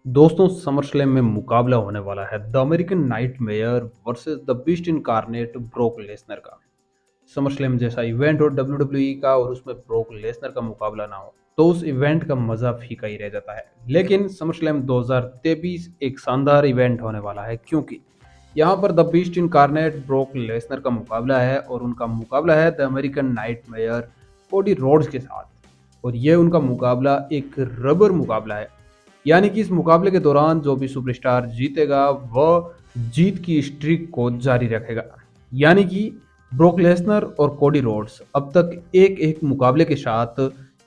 दोस्तों समरस्लैम में मुकाबला होने वाला है the American nightmare versus the beast incarnate broke Lesnar का। समरस्लैम जैसा इवेंट हो डब्ल्यूडब्ल्यूई का और उसमें ब्रोक लेसनर का मुकाबला ना हो तो उस इवेंट का मजा फीका ही रह जाता है। लेकिन समरस्लैम 2023 एक शानदार इवेंट होने वाला है क्योंकि यहाँ पर the beast incarnate broke Lesnar का मुकाबला है और उनका मुकाबला है the American nightmare Cody Rhodes के साथ। और ये उनका मुकाबला एक रबर मुकाबला है, यानी कि इस मुकाबले के दौरान जो भी सुपरस्टार जीतेगा वह जीत की स्ट्रीक को जारी रखेगा। यानी कि ब्रोक लेसनर और कोडी रोड्स अब तक एक एक मुकाबले के साथ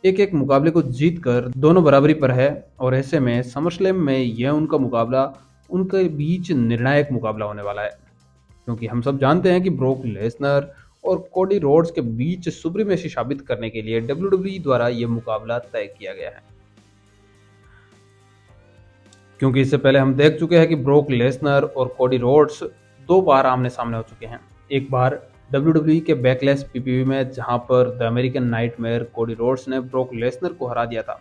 एक एक मुकाबले को जीत कर दोनों बराबरी पर है। और ऐसे में समरस्लैम में यह उनका मुकाबला उनके बीच निर्णायक मुकाबला होने वाला है, क्योंकि हम सब जानते हैं कि ब्रोक लेसनर और कोडी रोड्स के बीच सुप्रीमेसी साबित करने के लिए डब्ल्यूडब्ल्यूई द्वारा यह मुकाबला तय किया गया है। क्योंकि इससे पहले हम देख चुके हैं कि ब्रोक लेसनर और कोडी रोड्स दो बार आमने सामने हो चुके हैं। एक बार डब्ल्यूडब्ल्यूई के बैकलैश पीपीवी में, जहां पर the American nightmare Cody Rhodes ने ब्रोक लेसनर को हरा दिया था।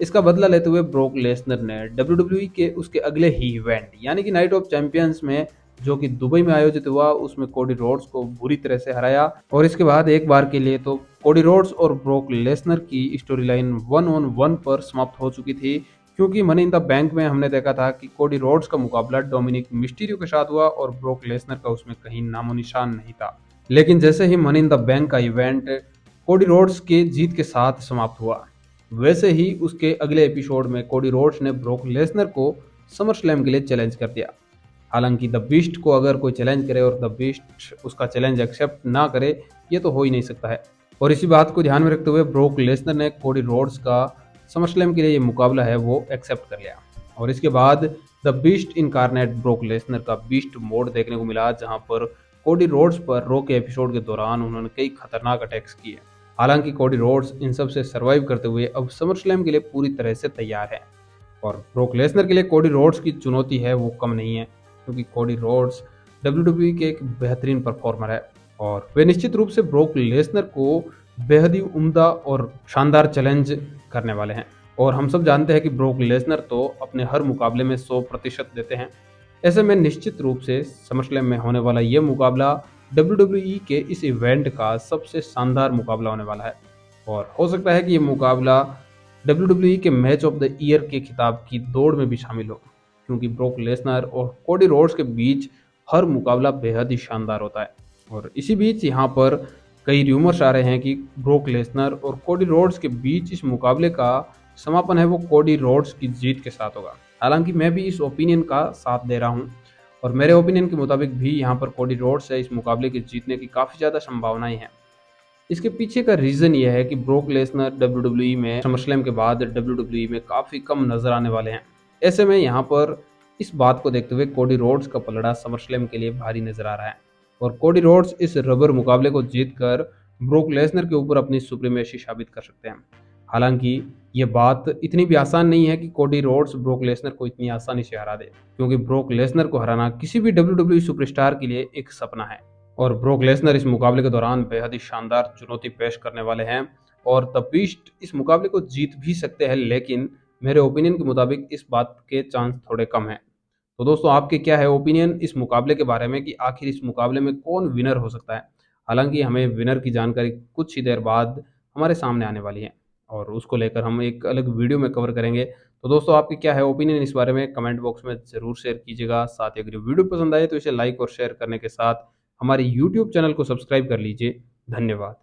इसका बदला लेते हुए ब्रोक लेसनर ने डब्ल्यूडब्ल्यूई के उसके अगले ही इवेंट यानी कि नाइट ऑफ चैंपियंस में, जो कि दुबई में आयोजित हुआ, उसमें कोडी रोड्स को बुरी तरह से हराया। और इसके बाद एक बार के लिए तो कोडी रोड्स और ब्रोक लेसनर की स्टोरी लाइन 1-on-1 पर समाप्त हो चुकी थी, क्योंकि मनी इन द बैंक में हमने देखा था कि कोडी रोड्स का मुकाबला डोमिनिक मिस्टीरियो के साथ हुआ और ब्रोक लेसनर का उसमें कहीं नामो निशान नहीं था। लेकिन जैसे ही मनी इन द बैंक का इवेंट कोडी रोड्स के जीत के साथ समाप्त हुआ, वैसे ही उसके अगले एपिसोड में कोडी रोड्स ने ब्रोक लेसनर को समर स्लैम के लिए चैलेंज कर दिया। हालांकि द बीस्ट को अगर कोई चैलेंज करे और द बीस्ट उसका चैलेंज एक्सेप्ट ना करे, ये तो हो ही नहीं सकता है। और इसी बात को ध्यान में रखते हुए ब्रोक लेसनर ने कोडी रोड्स का समर स्लैम के लिए ये मुकाबला है वो एक्सेप्ट कर लिया। और इसके बाद the beast incarnate broke Lesnar का बीस्ट मोड देखने को मिला, जहां पर कोडी रोड्स पर रो के एपिसोड के दौरान उन्होंने कई खतरनाक अटैक्स किए। हालांकि कोडी रोड्स इन सब से सर्वाइव करते हुए अब समर स्लैम के लिए पूरी तरह से तैयार है। और ब्रोक लेसनर के लिए कोडी रोड्स की चुनौती है वो कम नहीं है, क्योंकि कोडी रोड्स डब्ल्यूडब्ल्यूई के एक बेहतरीन परफॉर्मर है और वे निश्चित रूप से ब्रोक लेसनर को बेहद ही उम्दा और शानदार चैलेंज करने वाले हैं। और हम सब जानते हैं कि ब्रोक लेसनर तो अपने हर मुकाबले में 100% देते हैं। ऐसे में निश्चित रूप से समरस्लैम में होने वाला ये मुकाबला डब्ल्यूडब्ल्यूई के इस इवेंट का सबसे शानदार मुकाबला होने वाला है। और हो सकता है कि ये मुकाबला डब्ल्यूडब्ल्यूई के मैच ऑफ द ईयर के खिताब की दौड़ में भी शामिल हो, क्योंकि ब्रोक लेसनर और कोडी रोड्स के बीच हर मुकाबला बेहद ही शानदार होता है। और इसी बीच यहाँ पर कई र्यूमर्स आ रहे हैं कि ब्रोक लेसनर और कोडी रोड्स के बीच इस मुकाबले का समापन है वो कोडी रोड्स की जीत के साथ होगा। हालांकि मैं भी इस ओपिनियन का साथ दे रहा हूँ और मेरे ओपिनियन के मुताबिक भी यहाँ पर कोडी रोड्स से इस मुकाबले के जीतने की काफ़ी ज़्यादा संभावनाएं हैं। इसके पीछे का रीज़न ये है कि ब्रोक लेसनर डब्ल्यूडब्ल्यूई में समरस्लैम के बाद डब्ल्यूडब्ल्यूई में काफ़ी कम नजर आने वाले हैं। ऐसे में यहाँ पर इस बात को देखते हुए कोडी रोड्स का पलड़ा समरस्लैम के लिए भारी नजर आ रहा है और कोडी रोड्स इस रबर मुकाबले को जीतकर ब्रोक लेसनर के ऊपर अपनी सुप्रीमेसी साबित कर सकते हैं। हालांकि ये बात इतनी भी आसान नहीं है कि कोडी रोड्स ब्रोक लेसनर को इतनी आसानी से हरा दे, क्योंकि ब्रोक लेसनर को हराना किसी भी डब्ल्यूडब्ल्यूई सुपरस्टार के लिए एक सपना है। और ब्रोक लेसनर इस मुकाबले के दौरान बेहद ही शानदार चुनौती पेश करने वाले हैं और द बीस्ट इस मुकाबले को जीत भी सकते हैं, लेकिन मेरे ओपिनियन के मुताबिक इस बात के चांस थोड़े कम हैं। तो दोस्तों आपके क्या है ओपिनियन इस मुकाबले के बारे में कि आखिर इस मुकाबले में कौन विनर हो सकता है। हालांकि हमें विनर की जानकारी कुछ ही देर बाद हमारे सामने आने वाली है और उसको लेकर हम एक अलग वीडियो में कवर करेंगे। तो दोस्तों आपकी क्या है ओपिनियन इस बारे में कमेंट बॉक्स में ज़रूर शेयर कीजिएगा। साथ ही अगर वीडियो पसंद आए तो इसे लाइक और शेयर करने के साथ हमारे यूट्यूब चैनल को सब्सक्राइब कर लीजिए। धन्यवाद।